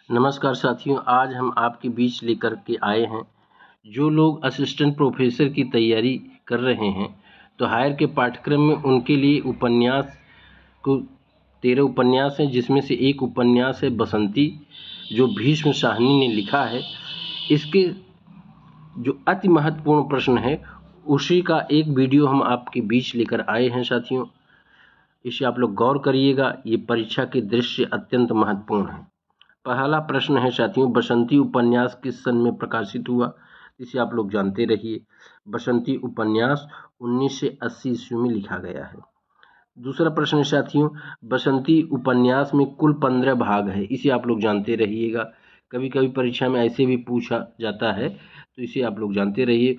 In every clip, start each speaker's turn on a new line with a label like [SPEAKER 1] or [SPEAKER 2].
[SPEAKER 1] नमस्कार साथियों, आज हम आपके बीच लेकर के आए हैं जो लोग असिस्टेंट प्रोफेसर की तैयारी कर रहे हैं तो हायर के पाठ्यक्रम में उनके लिए उपन्यास को 13 उपन्यास हैं, जिसमें से एक उपन्यास है बसंती जो भीष्म साहनी ने लिखा है। इसके जो अति महत्वपूर्ण प्रश्न है उसी का एक वीडियो हम आपके बीच लेकर आए हैं साथियों। इसे आप लोग गौर करिएगा, ये परीक्षा के दृष्टि अत्यंत महत्वपूर्ण है। पहला प्रश्न है साथियों, बसंती उपन्यास किस सन में प्रकाशित हुआ? इसे आप लोग जानते रहिए। बसंती उपन्यास 1980 ईस्वी में लिखा गया है। दूसरा प्रश्न है साथियों, बसंती उपन्यास में कुल 15 भाग है। इसे आप लोग जानते रहिएगा, कभी कभी परीक्षा में ऐसे भी पूछा जाता है, तो इसे आप लोग जानते रहिए।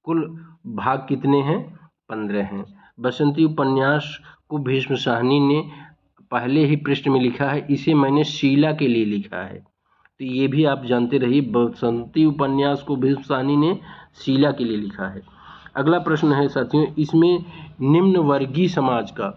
[SPEAKER 1] कुल भाग कितने हैं? 15 हैं। बसंती उपन्यास को भीष्म साहनी ने पहले ही पृष्ठ में लिखा है, इसे मैंने शीला के लिए लिखा है, तो ये भी आप जानते रहिए। बसंती उपन्यास को भीष्म साहनी ने शीला के लिए लिखा है। अगला प्रश्न है साथियों, इसमें निम्न वर्गीय समाज का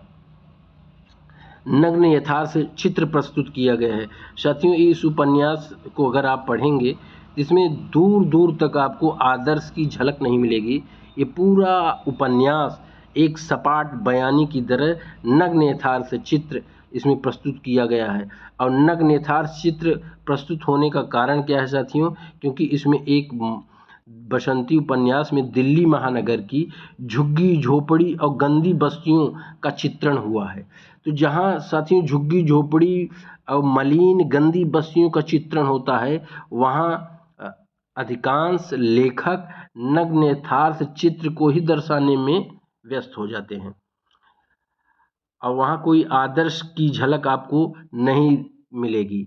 [SPEAKER 1] नग्न यथार्थ चित्र प्रस्तुत किया गया है। साथियों, इस उपन्यास को अगर आप पढ़ेंगे इसमें दूर दूर तक आपको आदर्श की झलक नहीं मिलेगी। ये पूरा उपन्यास एक सपाट बयानी की तरह नग्न यथार्थ चित्र इसमें प्रस्तुत किया गया है। और नग्न यथार्थ चित्र प्रस्तुत होने का कारण क्या है साथियों? क्योंकि इसमें एक बसंती उपन्यास में दिल्ली महानगर की झुग्गी झोपड़ी और गंदी बस्तियों का चित्रण हुआ है। तो जहाँ साथियों झुग्गी झोपड़ी और मलिन गंदी बस्तियों का चित्रण होता है, वहाँ अधिकांश लेखक नग्न यथार्थ चित्र को ही दर्शाने में व्यस्त हो जाते हैं और वहाँ कोई आदर्श की झलक आपको नहीं मिलेगी।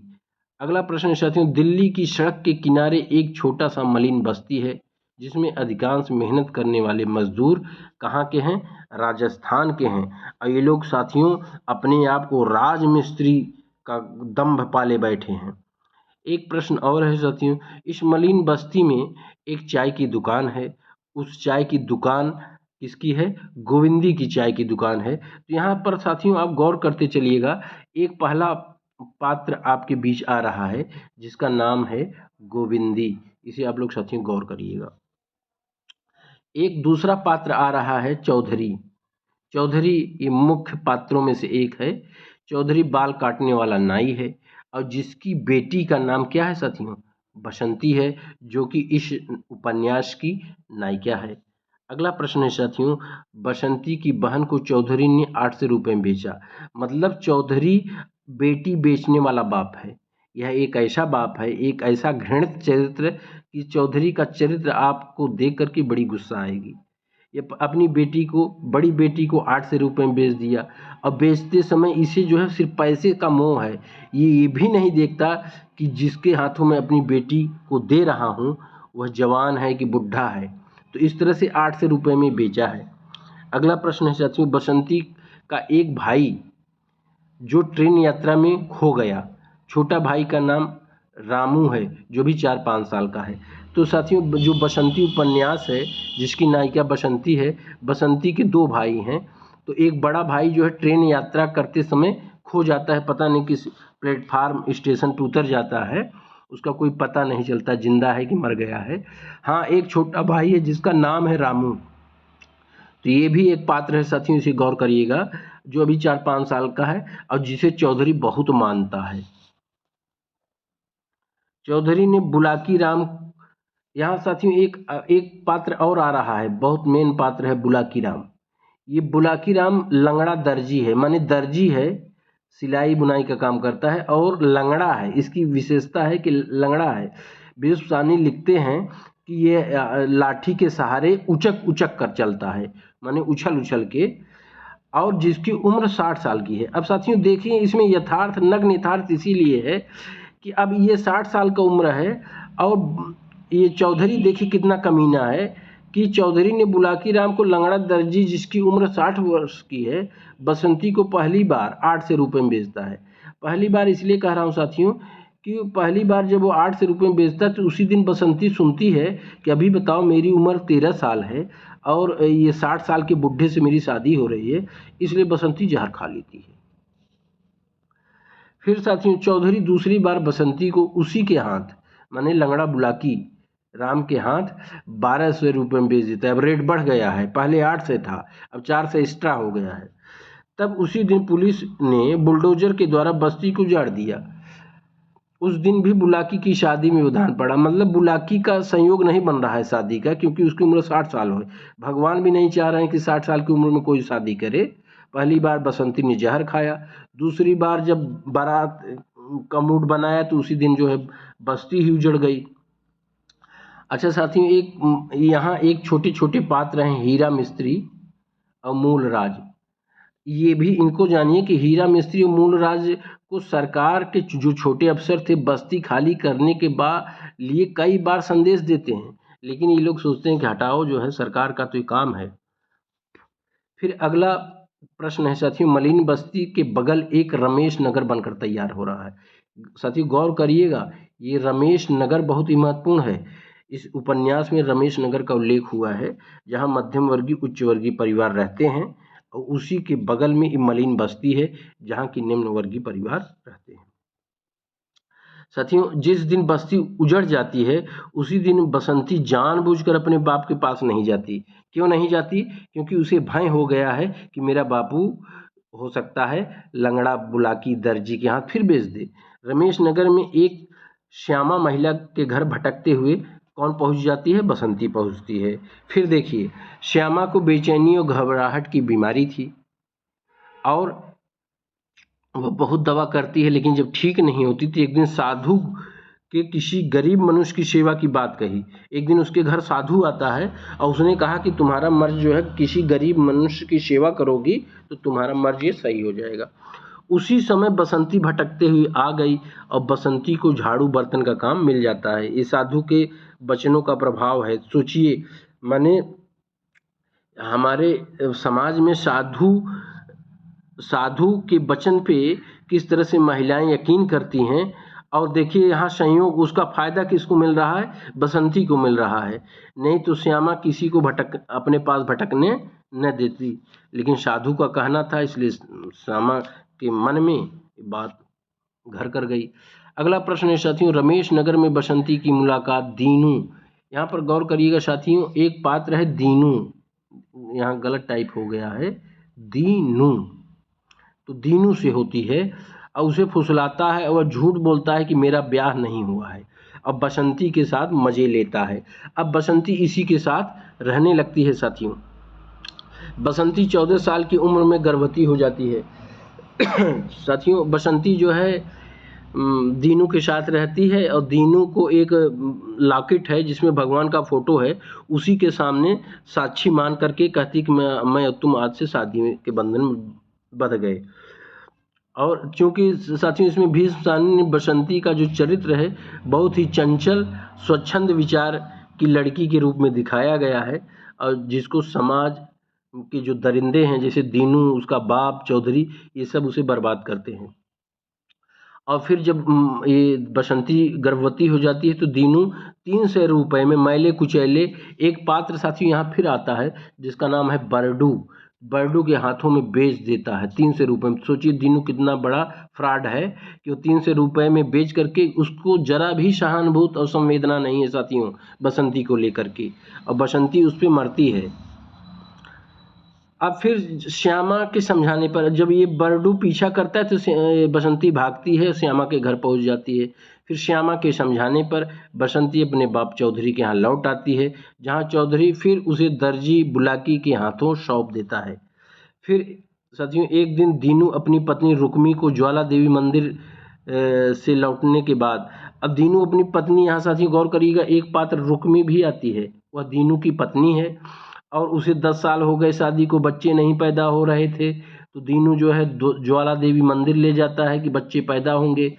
[SPEAKER 1] अगला प्रश्न है साथियों, दिल्ली की सड़क के किनारे एक छोटा सा मलिन बस्ती है जिसमें अधिकांश मेहनत करने वाले मजदूर कहाँ के हैं? राजस्थान के हैं। और ये लोग साथियों अपने आप को राजमिस्त्री का दम्भ पाले बैठे हैं। एक प्रश्न और है साथियों, इस मलिन बस्ती में एक चाय की दुकान है। उस चाय की दुकान किसकी है? गोविंदी की चाय की दुकान है। तो यहाँ पर साथियों आप गौर करते चलिएगा, एक पहला पात्र आपके बीच आ रहा है जिसका नाम है गोविंदी, इसे आप लोग साथियों गौर करिएगा। एक दूसरा पात्र आ रहा है चौधरी। चौधरी ये मुख्य पात्रों में से एक है। चौधरी बाल काटने वाला नाई है और जिसकी बेटी का नाम क्या है साथियों? बसंती है, जो कि इस उपन्यास की नायिका है। अगला प्रश्न है साथियों, बसंती की बहन को चौधरी ने 800 रुपये में बेचा। मतलब चौधरी बेटी बेचने वाला बाप है। यह एक ऐसा बाप है, एक ऐसा घृणित चरित्र कि चौधरी का चरित्र आपको देख करके बड़ी गुस्सा आएगी। ये अपनी बेटी को, बड़ी बेटी को 800 रुपये में बेच दिया। अब बेचते समय इसे जो है सिर्फ पैसे का मोह है, ये भी नहीं देखता कि जिसके हाथों में अपनी बेटी को दे रहा हूँ वह जवान है कि बुढ़ा है। तो इस तरह से 800 रुपये में बेचा है। अगला प्रश्न है साथियों, बसंती का एक भाई जो ट्रेन यात्रा में खो गया। छोटा भाई का नाम रामू है जो भी 4-5 साल का है। तो साथियों जो बसंती उपन्यास है जिसकी नायिका बसंती है, बसंती के 2 भाई हैं। तो एक बड़ा भाई जो है ट्रेन यात्रा करते समय खो जाता है, पता नहीं किस प्लेटफार्म स्टेशन पर उतर जाता है, उसका कोई पता नहीं चलता जिंदा है कि मर गया है। हाँ, एक छोटा भाई है जिसका नाम है रामू। तो ये भी एक पात्र है साथियों, इसे गौर करिएगा, जो अभी 4-5 साल का है और जिसे चौधरी बहुत मानता है। चौधरी ने बुलाकी राम, यहाँ साथियों एक पात्र और आ रहा है, बहुत मेन पात्र है बुलाकी राम। ये बुलाकी राम लंगड़ा दर्जी है, माने दर्जी है, सिलाई बुनाई का काम करता है और लंगड़ा है। इसकी विशेषता है कि लंगड़ा है। भीष्म साहनी लिखते हैं कि ये लाठी के सहारे उचक उचक कर चलता है, माने उछल उछल के, और जिसकी उम्र 60 साल की है। अब साथियों देखिए, इसमें यथार्थ नग्न यथार्थ इसीलिए है कि अब ये 60 साल का उम्र है और ये चौधरी देखिए कितना कमीना है कि चौधरी ने बुलाकी राम को लंगड़ा दर्जी जिसकी उम्र 60 वर्ष की है, बसंती को पहली बार 800 रुपये में बेचता है। पहली बार इसलिए कह रहा हूँ साथियों कि पहली बार जब वो 800 रुपये में बेचता है तो उसी दिन बसंती सुनती है कि अभी बताओ मेरी उम्र 13 साल है और ये 60 साल के बुढ़े से मेरी शादी हो रही है, इसलिए बसंती जहर खा लेती है। फिर साथियों चौधरी दूसरी बार बसंती को उसी के हाथ, माने लंगड़ा बुलाकी राम के हाथ 1200 रुपये में बेच देता है। अब रेट बढ़ गया है, पहले 8 से था, अब 4 से एक्स्ट्रा हो गया है। तब उसी दिन पुलिस ने बुलडोजर के द्वारा बस्ती को उजाड़ दिया। उस दिन भी बुलाकी की शादी में विधान पड़ा, मतलब बुलाकी का संयोग नहीं बन रहा है शादी का, क्योंकि उसकी उम्र 60 साल हो। भगवान भी नहीं चाह रहे हैं कि 60 साल की उम्र में कोई शादी करे। पहली बार बसंती ने जहर खाया, दूसरी बार जब बारात का मूड बनाया तो उसी दिन जो है बस्ती ही उजड़ गई। अच्छा साथियों, यहाँ एक छोटे छोटे पात्र हैं, हीरा मिस्त्री और मूलराज। ये भी इनको जानिए कि हीरा मिस्त्री और मूलराज को सरकार के जो छोटे अफसर थे बस्ती खाली करने के बाद लिए कई बार संदेश देते हैं, लेकिन ये लोग सोचते हैं कि हटाओ, जो है सरकार का तो ये काम है। फिर अगला प्रश्न है साथियों, मलिन बस्ती के बगल एक रमेश नगर बनकर तैयार हो रहा है। साथियों गौर करिएगा, ये रमेश नगर बहुत ही महत्वपूर्ण है। इस उपन्यास में रमेश नगर का उल्लेख हुआ है, जहाँ मध्यम वर्गीय उच्च वर्गीय परिवार रहते हैं, और उसी के बगल में ये मलिन बस्ती है जहाँ की निम्न वर्गीय परिवार रहते हैं। साथियों जिस दिन बस्ती उजड़ जाती है उसी दिन बसंती जानबूझकर अपने बाप के पास नहीं जाती। क्यों नहीं जाती? क्योंकि उसे भय हो गया है कि मेरा बापू हो सकता है लंगड़ा बुलाकी दर्जी के हाथ फिर बेच दे। रमेश नगर में एक श्यामा महिला के घर भटकते हुए कौन पहुंच जाती है? बसंती पहुंचती है। फिर देखिए, श्यामा को बेचैनी और घबराहट की बीमारी थी और वह बहुत दवा करती है, लेकिन जब ठीक नहीं होती तो एक दिन साधु के किसी गरीब मनुष्य की सेवा की बात कही। एक दिन उसके घर साधु आता है और उसने कहा कि तुम्हारा मर्ज जो है, किसी गरीब मनुष्य की सेवा करोगी तो तुम्हारा मर्ज ये सही हो जाएगा। उसी समय बसंती भटकते हुए आ गई और बसंती को झाड़ू बर्तन का काम मिल जाता है। ये साधु के वचनों का प्रभाव है। सोचिए, माने हमारे समाज में साधु के वचन पे किस तरह से महिलाएं यकीन करती हैं। और देखिए यहाँ संयोग, उसका फायदा किसको मिल रहा है? बसंती को मिल रहा है। नहीं तो श्यामा किसी को अपने पास भटकने न देती, लेकिन साधु का कहना था, इसलिए श्यामा के मन में बात घर कर गई। अगला प्रश्न है साथियों, रमेश नगर में बसंती की मुलाकात दीनू। यहाँ पर गौर करिएगा साथियों, एक पात्र है दीनू, यहाँ गलत टाइप हो गया है, दीनू, तो दीनू से होती है और उसे फुसलाता है और झूठ बोलता है कि मेरा ब्याह नहीं हुआ है। अब बसंती के साथ मजे लेता है। अब बसंती इसी के साथ रहने लगती है साथियों। बसंती 14 साल की उम्र में गर्भवती हो जाती है। साथियों बसंती जो है दीनू के साथ रहती है और दीनू को एक लॉकेट है जिसमें भगवान का फोटो है, उसी के सामने साक्षी मान करके कहती कि मैं तुम आज से शादी के बंधन में बंध गए। और चूंकि साथियों इसमें भीष्म साहनी बसंती का जो चरित्र है बहुत ही चंचल स्वच्छंद विचार की लड़की के रूप में दिखाया गया है, और जिसको समाज के जो दरिंदे हैं जैसे दीनू, उसका बाप चौधरी, ये सब उसे बर्बाद करते हैं। और फिर जब ये बसंती गर्भवती हो जाती है तो दीनू 300 रुपये में मैले कुचैले एक पात्र साथियों यहाँ फिर आता है जिसका नाम है बरडू के हाथों में बेच देता है 300 रुपये में। सोचिए दीनू कितना बड़ा फ्रॉड है कि वो 300 रुपये में बेच करके, उसको जरा भी सहानुभूति और संवेदना नहीं है साथियों बसंती को लेकर के, और बसंती उस पर मरती है। अब फिर श्यामा के समझाने पर जब ये बरडू पीछा करता है तो बसंती भागती है, श्यामा के घर पहुंच जाती है। फिर श्यामा के समझाने पर बसंती अपने बाप चौधरी के यहाँ लौट आती है, जहाँ चौधरी फिर उसे दर्जी बुलाकी के हाथों सौंप देता है। फिर साथियों एक दिन दीनू अपनी पत्नी रुक्मी को ज्वाला देवी मंदिर से लौटने के बाद, अब दीनू अपनी पत्नी, यहाँ साथियों गौर करिएगा एक पात्र रुक्मी भी आती है, वह दीनू की पत्नी है और उसे 10 साल हो गए शादी को, बच्चे नहीं पैदा हो रहे थे, तो दीनू जो है ज्वाला देवी मंदिर ले जाता है कि बच्चे पैदा होंगे।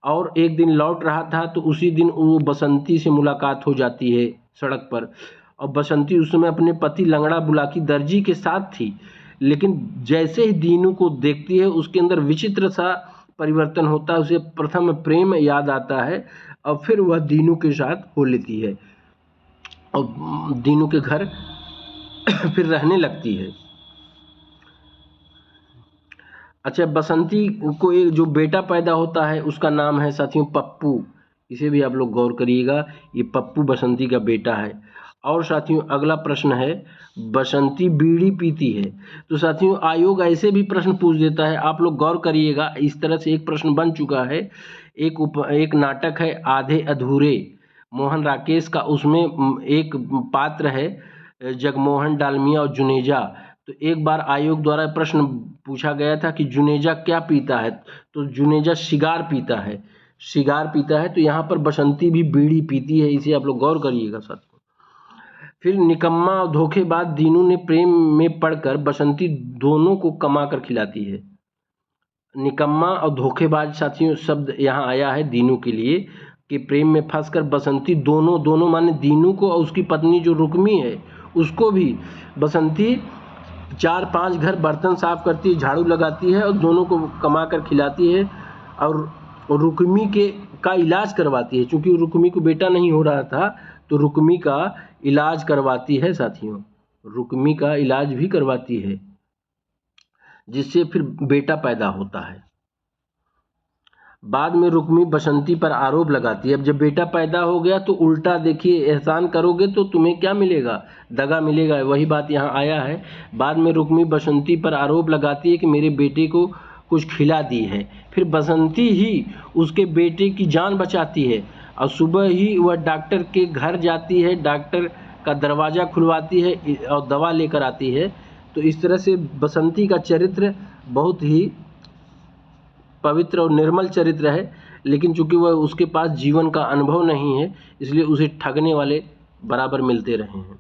[SPEAKER 1] और एक दिन लौट रहा था तो उसी दिन वो बसंती से मुलाकात हो जाती है सड़क पर, और बसंती उस समय अपने पति लंगड़ा बुलाकी दर्जी के साथ थी, लेकिन जैसे ही दीनू को देखती है उसके अंदर विचित्र सा परिवर्तन होता है, उसे प्रथम प्रेम याद आता है और फिर वह दीनू के साथ हो लेती है और दीनू के घर फिर रहने लगती है। अच्छा, बसंती को एक जो बेटा पैदा होता है उसका नाम है साथियों पप्पू। इसे भी आप लोग गौर करिएगा, ये पप्पू बसंती का बेटा है। और साथियों अगला प्रश्न है, बसंती बीड़ी पीती है। तो साथियों आयोग ऐसे भी प्रश्न पूछ देता है, आप लोग गौर करिएगा। इस तरह से एक प्रश्न बन चुका है, एक नाटक है आधे अधूरे, मोहन राकेश का। उसमें एक पात्र है जगमोहन डालमिया और जुनेजा। तो एक बार आयोग द्वारा प्रश्न पूछा गया था कि जुनेजा क्या पीता है, तो जुनेजा सिगार पीता है, सिगार पीता है। तो यहाँ पर बसंती भी बीड़ी पीती है, इसे आप लोग गौर करिएगा साथियों। फिर निकम्मा और धोखेबाज दीनू ने प्रेम में पड़कर बसंती दोनों को कमा कर खिलाती है। निकम्मा और धोखेबाज साथियों शब्द यहाँ आया है दीनू के लिए, कि प्रेम में फंसकर बसंती दोनों माने दीनू को और उसकी पत्नी जो रुक्मी है उसको भी बसंती 4-5 घर बर्तन साफ करती है, झाड़ू लगाती है और दोनों को कमा कर खिलाती है। और रुक्मी का इलाज करवाती है, क्योंकि रुक्मी को बेटा नहीं हो रहा था तो रुक्मी का इलाज करवाती है साथियों, रुक्मी का इलाज भी करवाती है, जिससे फिर बेटा पैदा होता है। बाद में रुक्मी बसंती पर आरोप लगाती है। अब जब बेटा पैदा हो गया तो उल्टा देखिए, एहसान करोगे तो तुम्हें क्या मिलेगा, दगा मिलेगा। वही बात यहाँ आया है। बाद में रुक्मी बसंती पर आरोप लगाती है कि मेरे बेटे को कुछ खिला दी है। फिर बसंती ही उसके बेटे की जान बचाती है और सुबह ही वह डॉक्टर के घर जाती है, डॉक्टर का दरवाज़ा खुलवाती है और दवा लेकर आती है। तो इस तरह से बसंती का चरित्र बहुत ही पवित्र और निर्मल चरित्र है, लेकिन चूंकि वह उसके पास जीवन का अनुभव नहीं है इसलिए उसे ठगने वाले बराबर मिलते रहे हैं।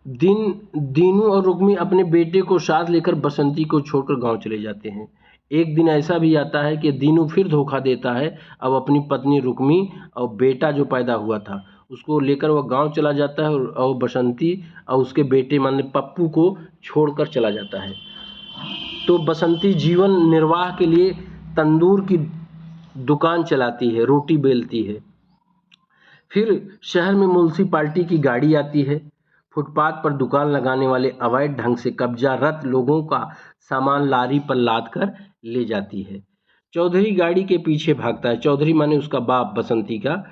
[SPEAKER 1] दीनू और रुक्मी अपने बेटे को साथ लेकर बसंती को छोड़कर गांव चले जाते हैं। एक दिन ऐसा भी आता है कि दीनू फिर धोखा देता है, अब अपनी पत्नी रुक्मी और बेटा जो पैदा हुआ था उसको लेकर वह गांव चला जाता है और बसंती और उसके बेटे माने पप्पू को छोड़कर चला जाता है। तो बसंती जीवन निर्वाह के लिए तंदूर की दुकान चलाती है, रोटी बेलती है। फिर शहर में म्युनिसिपैलिटी की गाड़ी आती है, फुटपाथ पर दुकान लगाने वाले अवैध ढंग से कब्जारत लोगों का सामान लारी पर लाद कर ले जाती है। चौधरी गाड़ी के पीछे भागता है, चौधरी माने उसका बाप बसंती का।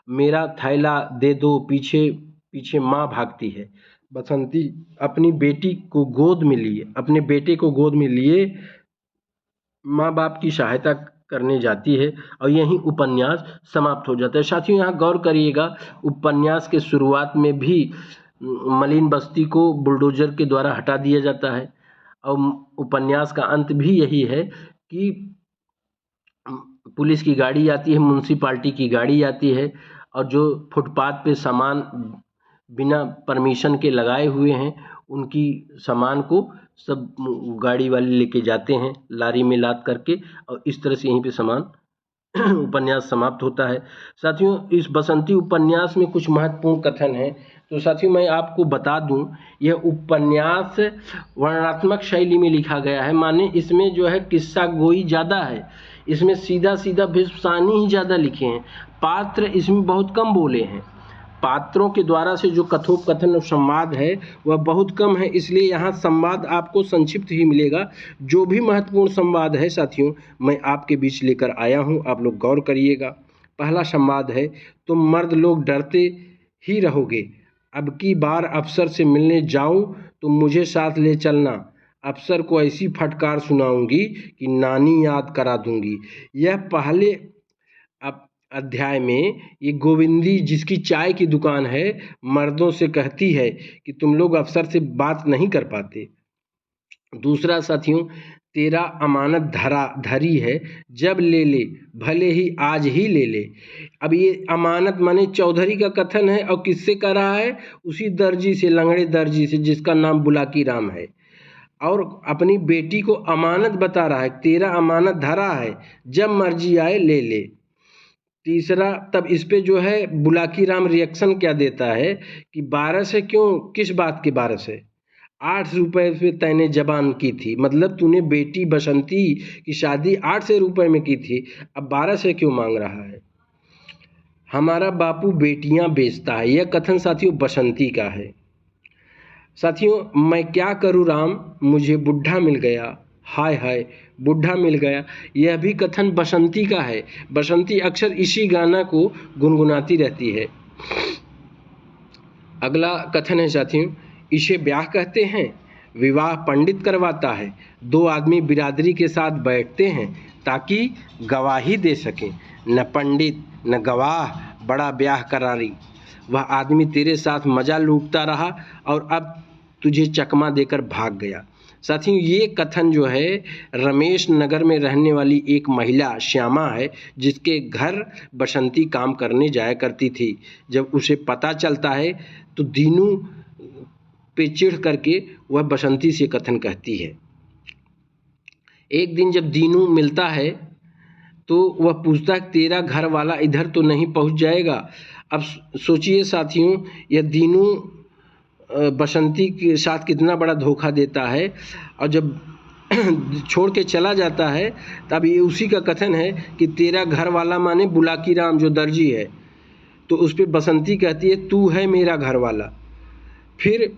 [SPEAKER 1] मेरा थैला दे दो, पीछे पीछे माँ भागती है। बसंती अपनी बेटी को गोद में लिए, अपने बेटे को गोद में लिए माँ बाप की सहायता करने जाती है और यहीं उपन्यास समाप्त हो जाता है। साथियों यहाँ गौर करिएगा, उपन्यास के शुरुआत में भी मलिन बस्ती को बुलडोजर के द्वारा हटा दिया जाता है और उपन्यास का अंत भी यही है कि पुलिस की गाड़ी आती है, म्युनिसिपैलिटी की गाड़ी आती है और जो फुटपाथ पे सामान बिना परमिशन के लगाए हुए हैं उनकी सामान को सब गाड़ी वाले लेके जाते हैं लारी में लाद करके, और इस तरह से यहीं पे सामान उपन्यास समाप्त होता है। साथियों इस बसंती उपन्यास में कुछ महत्वपूर्ण कथन हैं। तो साथियों मैं आपको बता दूं, यह उपन्यास वर्णनात्मक शैली में लिखा गया है, माने इसमें जो है किस्सा गोई ज़्यादा है, इसमें सीधा सीधा भीष्मसानी ही ज़्यादा लिखे हैं, पात्र इसमें बहुत कम बोले हैं। पात्रों के द्वारा से जो कथोपकथन और संवाद है वह बहुत कम है, इसलिए यहाँ संवाद आपको संक्षिप्त ही मिलेगा। जो भी महत्वपूर्ण संवाद है साथियों मैं आपके बीच लेकर आया हूँ, आप लोग गौर करिएगा। पहला संवाद है, तुम मर्द लोग डरते ही रहोगे, अब की बार अफसर से मिलने जाऊं तो मुझे साथ ले चलना, अफसर को ऐसी फटकार सुनाऊंगी कि नानी याद करा दूंगी। यह पहले अध्याय में ये गोविंदी जिसकी चाय की दुकान है मर्दों से कहती है कि तुम लोग अफसर से बात नहीं कर पाते। दूसरा साथियों, तेरा अमानत धरी है, जब ले ले भले ही आज ही ले ले। अब ये अमानत माने चौधरी का कथन है और किससे कर रहा है, उसी दर्जी से, लंगड़े दर्जी से जिसका नाम बुलाकी राम है, और अपनी बेटी को अमानत बता रहा है, तेरा अमानत धरा है, जब मर्जी आए ले ले। तीसरा, तब इस पे जो है बुलाकी राम रिएक्शन क्या देता है कि 12 से क्यों, किस बात के 12 से, 8 रुपए पे तैने जबान की थी, मतलब तूने बेटी बसंती की शादी 8 रुपए में की थी, अब 12 से क्यों मांग रहा है। हमारा बापू बेटियां बेचता है, यह कथन साथियों बसंती का है। साथियों, मैं क्या करूं राम, मुझे बुढ़ा मिल गया, हाय हाय बुढ़ा मिल गया। यह भी कथन बसंती का है। बसंती अक्सर इसी गाना को गुनगुनाती रहती है। अगला कथन है साथियों, इसे ब्याह कहते हैं, विवाह पंडित करवाता है। दो आदमी बिरादरी के साथ बैठते हैं ताकि गवाही दे सकें, न पंडित न गवाह, बड़ा ब्याह करारी। वह आदमी तेरे साथ मजा लूटता रहा और अब तुझे चकमा देकर भाग गया। साथियों, ये कथन जो है रमेश नगर में रहने वाली एक महिला श्यामा है, जिसके घर बसंती काम करने जाया करती थी। जब उसे पता चलता है तो दीनू पे चिढ़ करके वह बसंती से कथन कहती है। एक दिन जब दीनू मिलता है तो वह पूछता है, तेरा घर वाला इधर तो नहीं पहुंच जाएगा। अब सोचिए साथियों, यह दीनू बसंती के साथ कितना बड़ा धोखा देता है, और जब छोड़ के चला जाता है तब ये उसी का कथन है कि तेरा घर वाला माने बुलाकी राम जो दर्जी है। तो उस पर बसंती कहती है, तू है मेरा घर वाला। फिर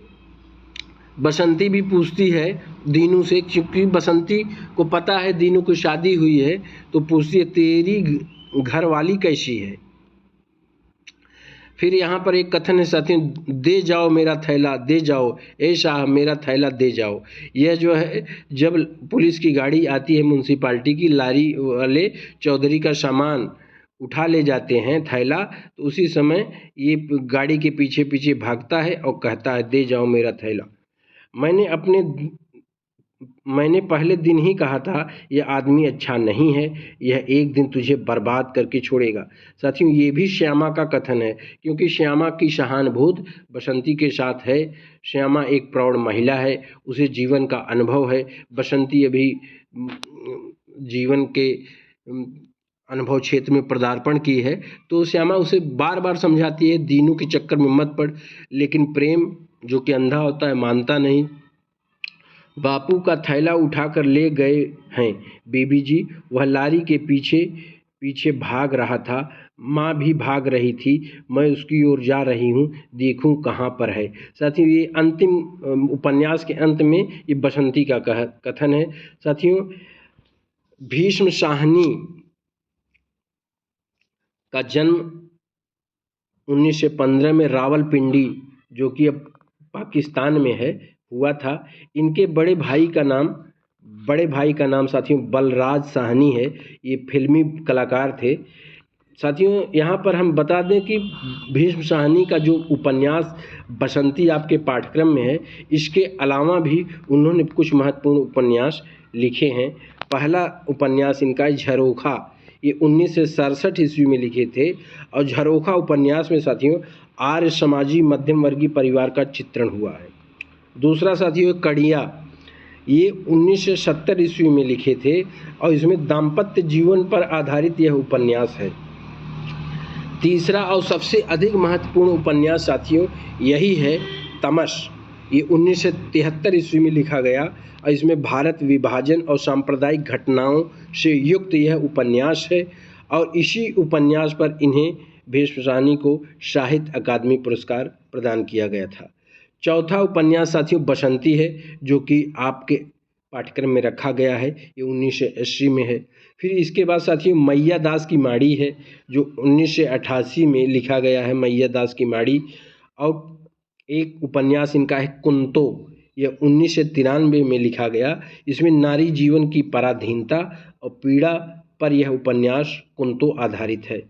[SPEAKER 1] बसंती भी पूछती है दीनू से, क्योंकि बसंती को पता है दीनू की शादी हुई है, तो पूछती है तेरी घर वाली कैसी है। फिर यहाँ पर एक कथन है साथियों, दे जाओ मेरा थैला दे जाओ, ए शाह मेरा थैला दे जाओ। यह जो है जब पुलिस की गाड़ी आती है म्यूनसिपाल्टी की, लारी वाले चौधरी का सामान उठा ले जाते हैं थैला, तो उसी समय ये गाड़ी के पीछे पीछे भागता है और कहता है, दे जाओ मेरा थैला। मैंने पहले दिन ही कहा था यह आदमी अच्छा नहीं है, यह एक दिन तुझे बर्बाद करके छोड़ेगा। साथियों, ये भी श्यामा का कथन है, क्योंकि श्यामा की सहानुभूति बसंती के साथ है। श्यामा एक प्रौढ़ महिला है, उसे जीवन का अनुभव है। बसंती अभी जीवन के अनुभव क्षेत्र में पदार्पण की है, तो श्यामा उसे बार बार समझाती है, दीनू के चक्कर में मत पड़। लेकिन प्रेम जो कि अंधा होता है मानता नहीं। बापू का थैला उठाकर ले गए हैं बीबी जी, वह लारी के पीछे पीछे भाग रहा था। माँ भी भाग रही थी, मैं उसकी ओर जा रही हूँ, देखूँ कहाँ पर है। साथियों, ये अंतिम उपन्यास के अंत में ये बसंती का कथन है। साथियों, भीष्म साहनी का जन्म 1915 में रावलपिंडी, जो कि अब पाकिस्तान में है, हुआ था। इनके बड़े भाई का नाम साथियों बलराज साहनी है। ये फिल्मी कलाकार थे। साथियों, यहाँ पर हम बता दें कि भीष्म साहनी का जो उपन्यास बसंती आपके पाठ्यक्रम में है, इसके अलावा भी उन्होंने कुछ महत्वपूर्ण उपन्यास लिखे हैं। पहला उपन्यास इनका है झरोखा, ये 1967 ईस्वी में लिखे थे। और झरोखा उपन्यास में साथियों आर्य समाजी मध्यम वर्गीय परिवार का चित्रण हुआ है। दूसरा साथियों कड़िया, ये 1970 ईस्वी में लिखे थे और इसमें दाम्पत्य जीवन पर आधारित यह उपन्यास है। तीसरा और सबसे अधिक महत्वपूर्ण उपन्यास साथियों यही है तमस, ये 1973 ईस्वी में लिखा गया और इसमें भारत विभाजन और सांप्रदायिक घटनाओं से युक्त यह उपन्यास है। और इसी उपन्यास पर इन्हें भीष्म साहनी को साहित्य अकादमी पुरस्कार प्रदान किया गया था। चौथा उपन्यास साथियों बसंती है, जो कि आपके पाठ्यक्रम में रखा गया है, ये 1980 में है। फिर इसके बाद साथियों मैया दास की माड़ी है, जो 1988 में लिखा गया है, मैया दास की माड़ी। और एक उपन्यास इनका है कुंतो, यह 1993 में लिखा गया। इसमें नारी जीवन की पराधीनता और पीड़ा पर यह उपन्यास कुंतो आधारित है।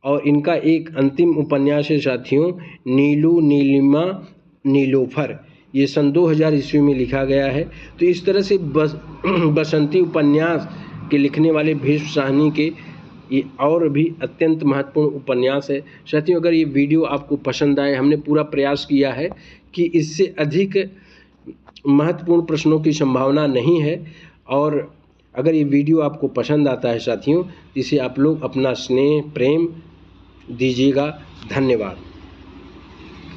[SPEAKER 1] और इनका एक अंतिम उपन्यास है साथियों नीलू नीलिमा नीलोफर, ये सन 2000 ईस्वी में लिखा गया है। तो इस तरह से बसंती उपन्यास के लिखने वाले भीष्म साहनी के ये और भी अत्यंत महत्वपूर्ण उपन्यास है। साथियों, अगर ये वीडियो आपको पसंद आए, हमने पूरा प्रयास किया है कि इससे अधिक महत्वपूर्ण प्रश्नों की संभावना नहीं है। और अगर ये वीडियो आपको पसंद आता है साथियों, इसे आप लोग अपना स्नेह प्रेम दीजिएगा। धन्यवाद।